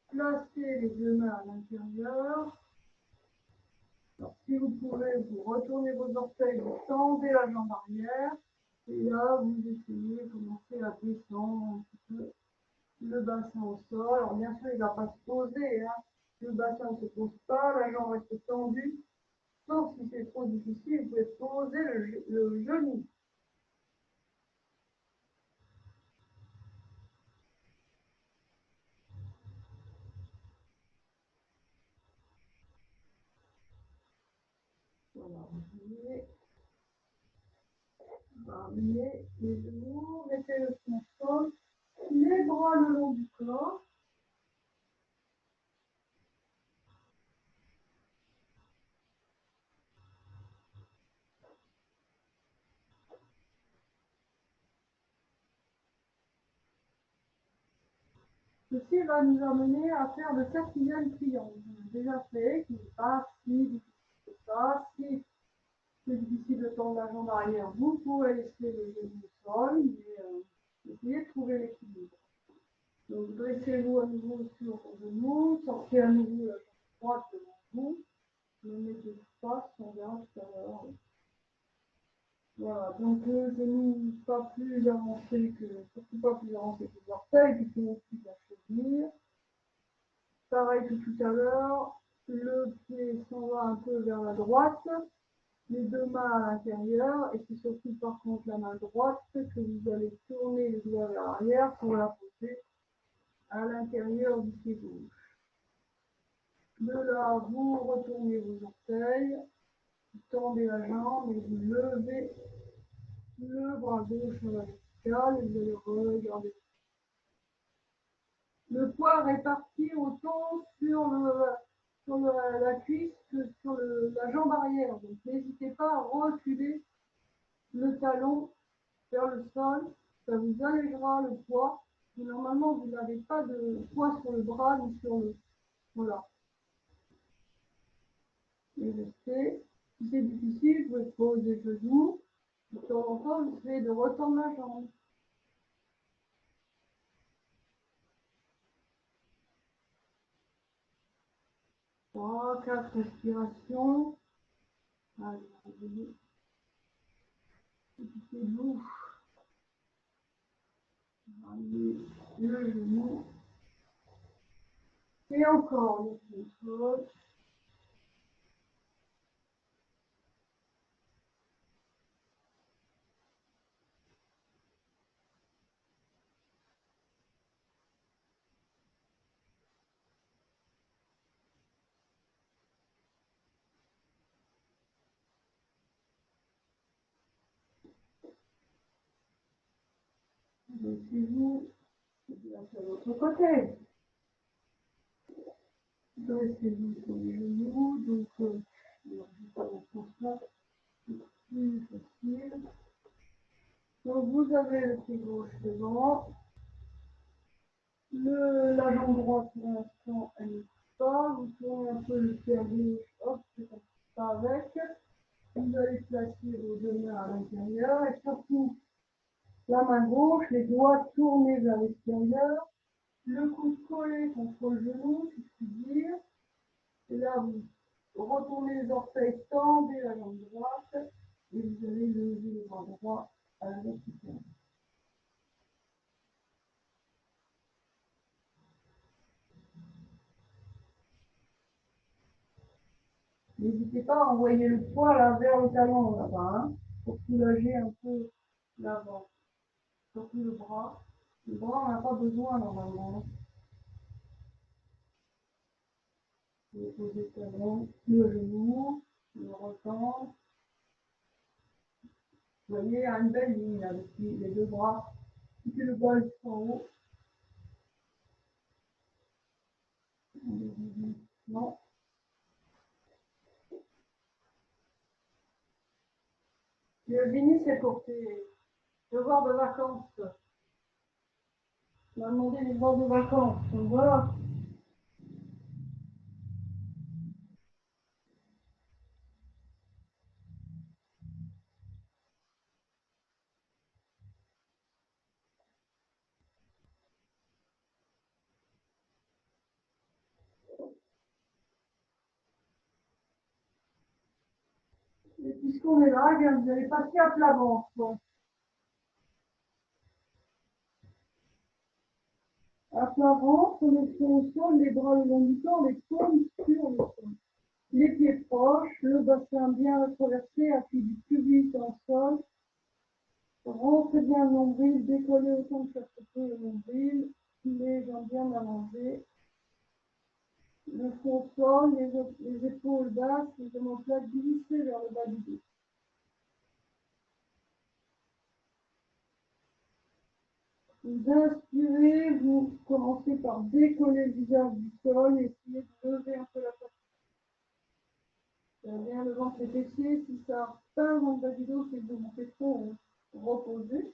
Placez les deux mains à l'intérieur. Alors, si vous pouvez, vous retournez vos orteils, vous tendez la jambe arrière. Et là, vous essayez de commencer à descendre un petit peu le bassin au sol. Alors, bien sûr, il ne va pas se poser. Hein. Le bassin ne se pose pas, la jambe reste tendue. Sauf si c'est trop difficile, vous pouvez poser le genou. Voilà, ramenez les genoux, mettez le pied au sol, les bras le long du corps. Ceci va nous amener à faire le quatrième triangle. On a déjà fait, qui n'est pas si difficile que ça. Si c'est difficile de tendre la jambe arrière, vous pouvez laisser le genou au sol, mais essayez de trouver l'équilibre. Donc dressez-vous à nouveau sur vos genoux, sortez à nouveau la jambe droite devant vous, ne mettez pas son verre tout à l'heure. Voilà, donc le genou pas plus avancé que, surtout pas plus avancé que les orteils, puis c'est aussi de la cheville. Pareil que tout à l'heure, le pied s'en va un peu vers la droite, les deux mains à l'intérieur, et c'est surtout par contre la main droite que vous allez tourner les doigts vers l'arrière pour la poser à l'intérieur du pied gauche. De là, vous retournez vos orteils, vous tendez la jambe et vous levez le bras gauche à la verticale et vous allez regarder. Le poids réparti autant sur la cuisse que sur la jambe arrière. Donc n'hésitez pas à reculer le talon vers le sol, ça vous allégera le poids. Et normalement, vous n'avez pas de poids sur le bras ni sur le. Voilà. Et restez. Si c'est difficile, vous pouvez poser le genou. De temps en temps, vous essayez de retendre la jambe. 3, 4 respirations. Allez, écoutez-vous. Ramenez le genou. Et encore le contrôle. Dressez-vous. De l'autre côté. Dressez-vous sur les genoux. Donc, juste à la sens-là, c'est plus facile. Donc, vous avez le pied gauche devant. La jambe droite, pour l'instant, elle ne bouge pas. Vous tournez un peu le pied à gauche. Hop, c'est pas avec. Vous allez placer vos deux mains à l'intérieur. Et surtout, la main gauche, les doigts tournés vers l'extérieur. Le coude collé contre le genou, si je puis dire. Et là, vous retournez les orteils, tendez la jambe droite et vous allez lever le bras droit à la verticale. N'hésitez pas à envoyer le poids là vers le talon là-bas, hein, pour soulager un peu l'avant, surtout le bras. Le bras, on n'a pas besoin normalement. Je vais poser le talon, le genou, le retendre. Vous voyez, il y a une belle ligne là, depuis les deux bras. Puis le bas jusqu'en haut. Non. Le Vini, c'est pour tes devoirs de vacances. On m'a demandé les devoirs de vacances. Donc voilà. Et puisqu'on est là, vous allez passer à plat ventre. Bon. À plat ventre, on est au sol, les bras le long du corps, les paumes sur le sol. Les pieds proches, le bassin bien traversé, appui du pubis dans le sol. Rentrez bien le nombril, décollez autant que ça se peut le nombril, les jambes bien allongées. Le front au sol, les épaules basses, les omoplates glissées vers le bas du dos. Vous inspirez, vous commencez par décoller le visage du sol et essayez de lever un peu la poitrine. Bien le ventre et les fessiers, si ça pince dans le bas du dos, c'est que vous faites trop reposer.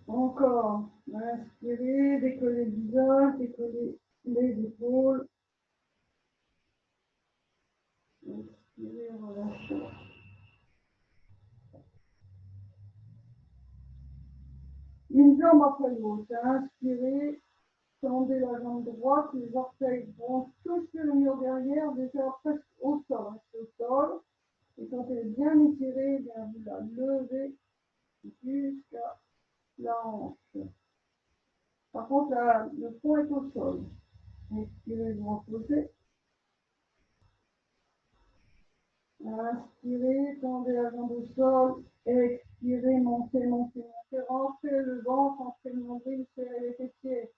Encore, inspirez, décollez le visage, décollez les épaules. Inspirez, relâchez. Une jambe après l'autre. Inspirez, tendez la jambe droite, les orteils vont toucher le mur derrière, déjà presque au sol. Restez au sol. Et quand elle est bien étirée, bien vous la levez jusqu'à la hanche. Par contre, là, le fond est au sol. Expirez, vous reposez. Inspirez, tendez la jambe au sol. Expirez, montez, montez, montez. Rentrez le ventre, rentrez le nombril, serrez les fessiers.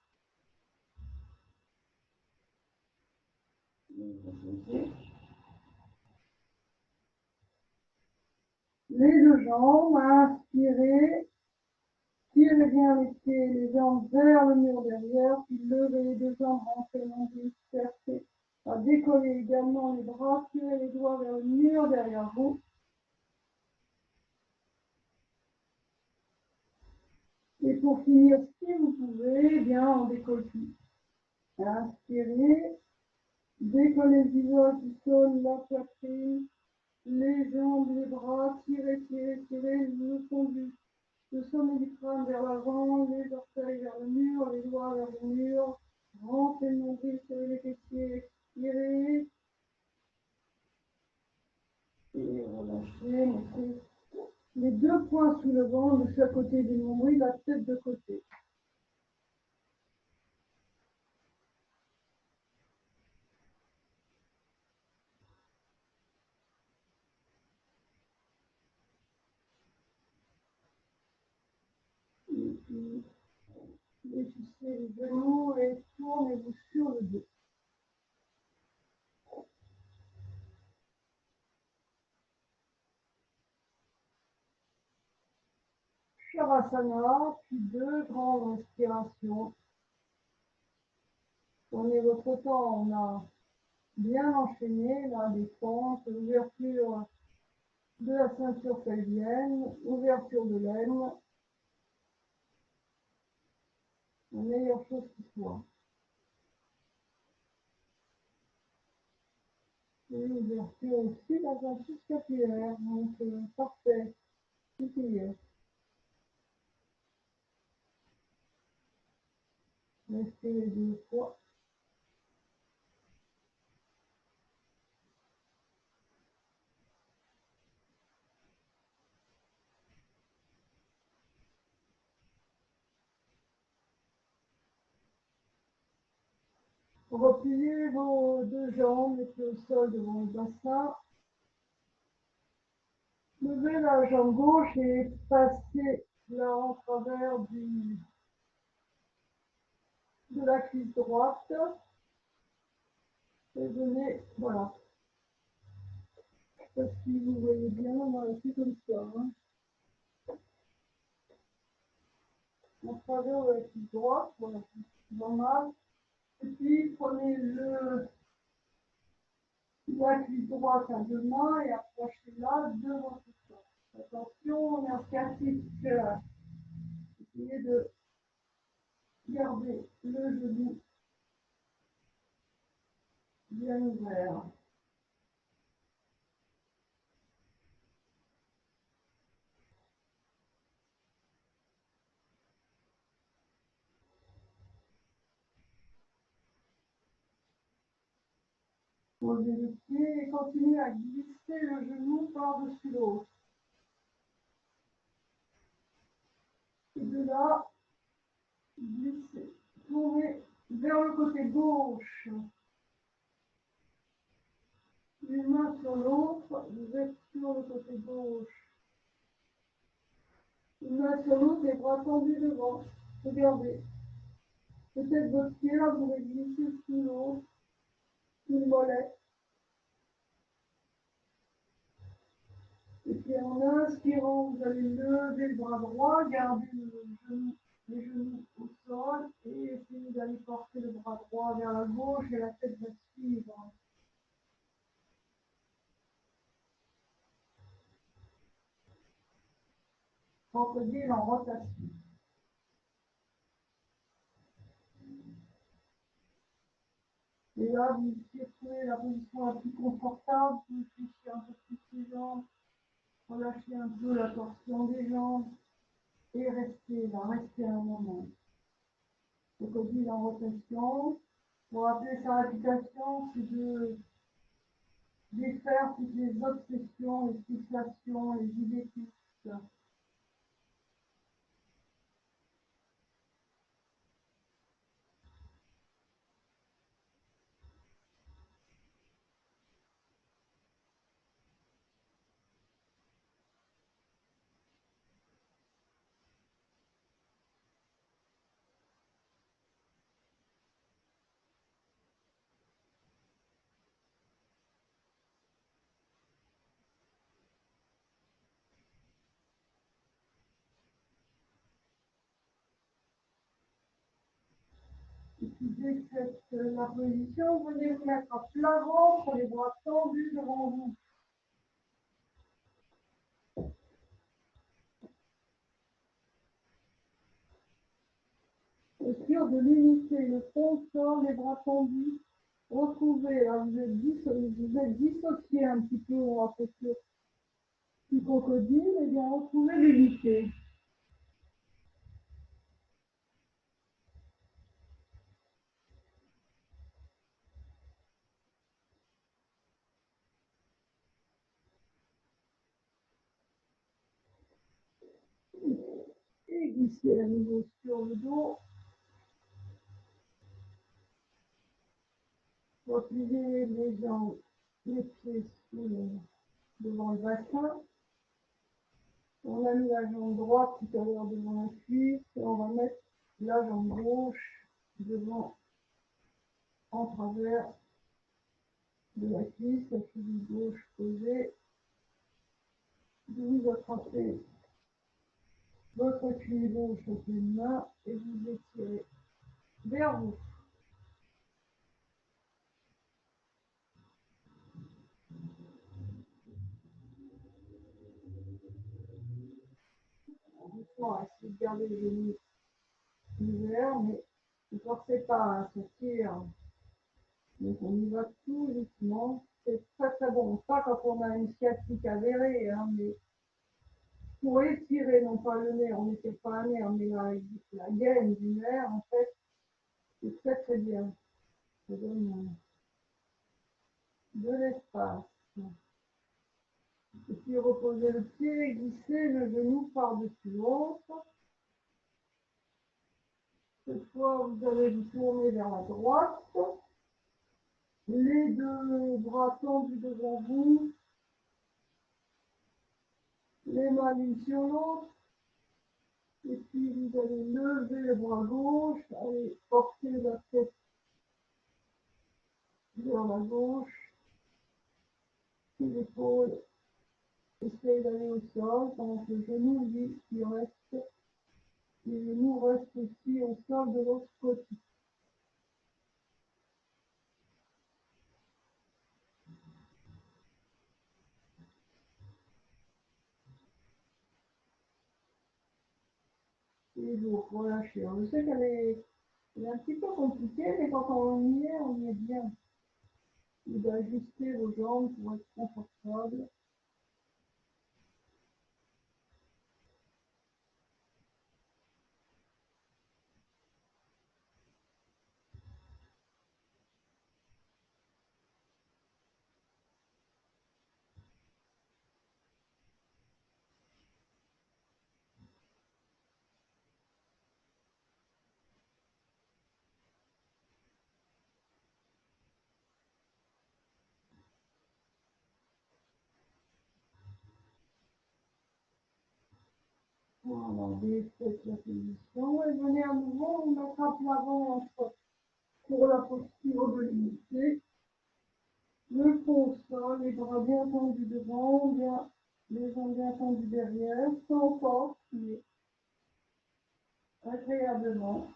Les deux jambes, inspirez. Tirez bien les pieds et les jambes vers le mur derrière, puis levez les deux jambes, rentrez le nombril, cherchez à décoller également les bras, tirez les doigts vers le mur derrière vous. Et pour finir, si vous pouvez, eh bien, on décolle tout. Inspirez, décollez le visage du sol, la poitrine, les jambes, les bras, tirez, tirez, tirez le fond le sommet du crâne vers l'avant, les orteils vers le mur, les doigts vers le mur. Rentrez le nombril, serrez les fessiers, expirez. Et relâchez, mettez les deux poings sous le ventre de chaque côté du nombril, la tête de côté. Et puis, fléchissez les genoux et tournez-vous sur le dos. Shavasana, puis deux grandes respirations. Prenez votre temps, on a bien enchaîné, là, des fentes, ouverture de la ceinture pelvienne, ouverture de l'aine, la meilleure chose qui soit. Et ouverture aussi de la ceinture scapulaire, donc parfait, tout y est. Respirez deux fois. Repliez vos deux jambes, mettez au sol devant le bassin. Levez la jambe gauche et passez là en travers de la cuisse droite. Et venez, voilà. Je sais pas si vous voyez bien, voilà, c'est comme ça. Hein. En travers de la cuisse droite, voilà, c'est normal. Et puis prenez la cuisse droite à deux mains et approchez-la de votre corps. Attention, on est en sciatique. Essayez de garder le genou bien ouvert. Posez le pied et continuez à glisser le genou par-dessus l'autre. Et de là, glissez, tournez vers le côté gauche. Une main sur l'autre, vous êtes sur le côté gauche. Une main sur l'autre, les bras tendus devant. Regardez. Peut-être votre pied là, vous pouvez glisser sous l'autre, sous le mollet. Et puis en inspirant, vous allez lever le bras droit, garder les genoux au sol et essayez d'aller porter le bras droit vers la gauche et la tête va suivre. Crocodile en rotation. Et là, vous trouvez la position la plus confortable, vous fléchissez un peu plus les jambes, relâchez un peu la torsion des jambes et restez là, restez un moment. Crocodile en rotation. Pour rappeler sa réputation, c'est de défaire toutes les obsessions, les fixations, les idées fixes. Et puis dès que faites la position, vous venez vous mettre à plat ventre, les bras tendus devant vous. Et sûr de limiter le fond de corps, les bras tendus. Retrouvez, là, vous êtes dissocié un petit peu en posture du crocodile, et bien retrouvez l'unité. Et glissez à nouveau sur le dos. Repliez les jambes, les pieds devant le bassin. On a mis la jambe droite tout à l'heure devant la cuisse et on va mettre la jambe gauche devant, en travers de la cuisse, la cheville gauche posée. Vous attrapez votre cuisse gauche avec une main et vous étirez vers vous. Doucement, essayez de garder les genoux ouverts, mais ne forcez pas, hein, ça tire. Donc on y va tout doucement. C'est très très bon. Pas quand on a une sciatique avérée, hein, mais pour étirer non pas le nerf, on n'étire pas un nerf, mais la gaine du nerf, en fait, c'est très très bien. Ça donne de l'espace. Et puis reposez le pied, glissez le genou par-dessus l'autre. Cette fois, vous allez vous tourner vers la droite. Les deux bras tendus devant vous, les mains l'une sur l'autre, et puis vous allez lever le bras gauche, allez porter la tête vers la gauche, puis l'épaule essaye d'aller au sol, pendant que le genou, lui, il reste, et le genou reste aussi au sol de l'autre côté. Et vous relâchez. Je sais elle est un petit peu compliquée, mais quand on y est bien. Vous ajustez vos jambes pour être confortable. Voilà, faites la position et venez à nouveau vous mettre à plat ventre pour la posture de l'unité. Le pont sol, les bras bien tendus devant, bien, les jambes bien tendues derrière, sans force, mais agréablement.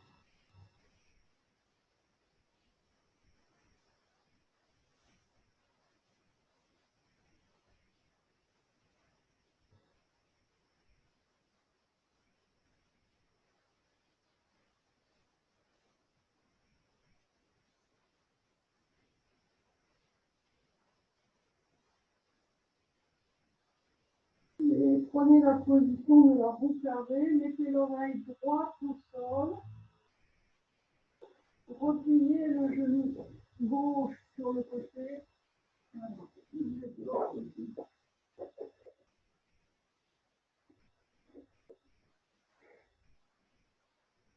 Et prenez la position de la roue carrée, mettez l'oreille droite au sol, repliez le genou gauche sur le côté.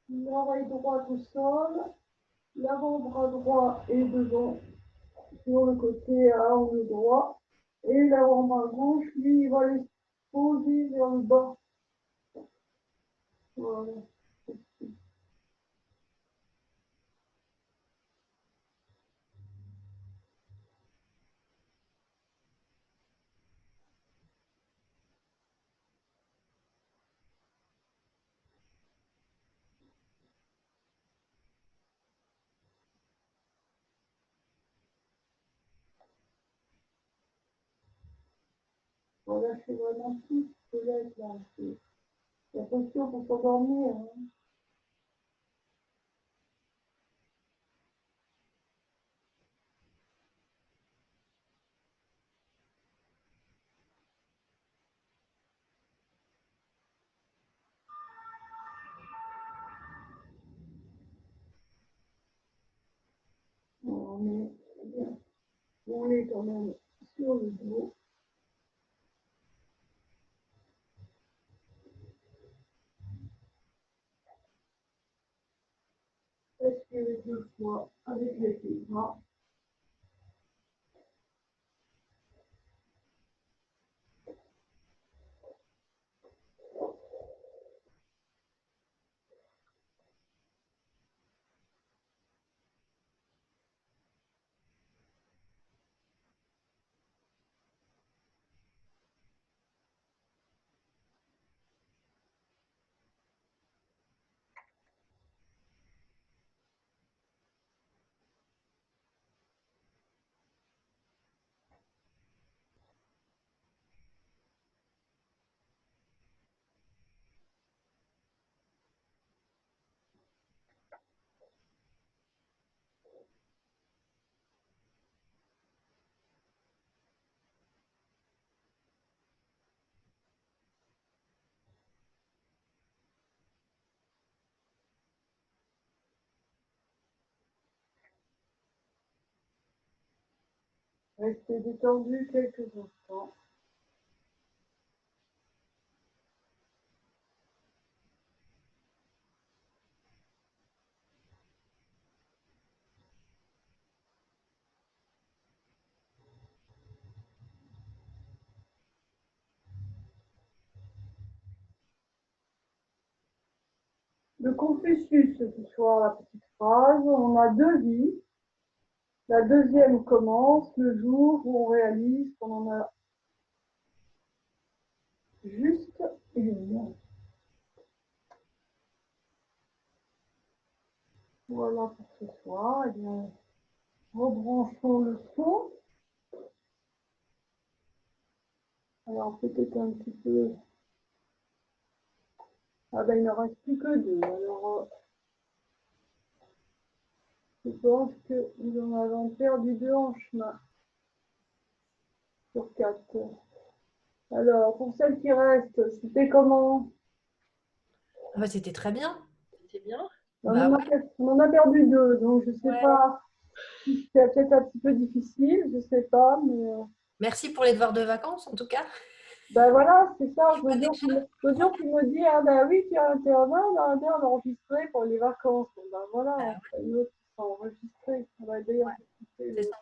L'oreille droite au sol, l'avant-bras droit est devant sur le côté à angle droit et l'avant-bras gauche, lui, il va les poser vers le bas. Voilà. Voilà, c'est vraiment tout ce que là, c'est la posture pour s'endormir. Hein. On est, on est quand même sur le dos. Respirez 2 fois avec les bras. Restez détendu quelques instants. de Confucius ce soir, la petite phrase. On a deux vies. La deuxième commence le jour où on réalise qu'on en a juste une. Voilà pour ce soir. Eh bien, rebranchons le son. Alors peut-être un petit peu. Ah ben il ne reste plus que deux. Alors je pense que nous en avons perdu deux en chemin sur quatre. Alors pour celle qui reste, c'était comment? Ah bah, c'était très bien. C'est bien. Bah ouais. On en a perdu deux, donc je ne sais Ouais. pas si c'est peut-être un petit peu difficile, je ne sais pas, mais Merci pour les devoirs de vacances, en tout cas. ben voilà, c'est ça. Bah, déjà, L'autre jour, tu me dis, ah ben oui, tu as internet, on a bien enregistré pour les vacances. Bon, ben voilà, on fait une autre qui sera enregistrée. On va d'ailleurs c'est ça.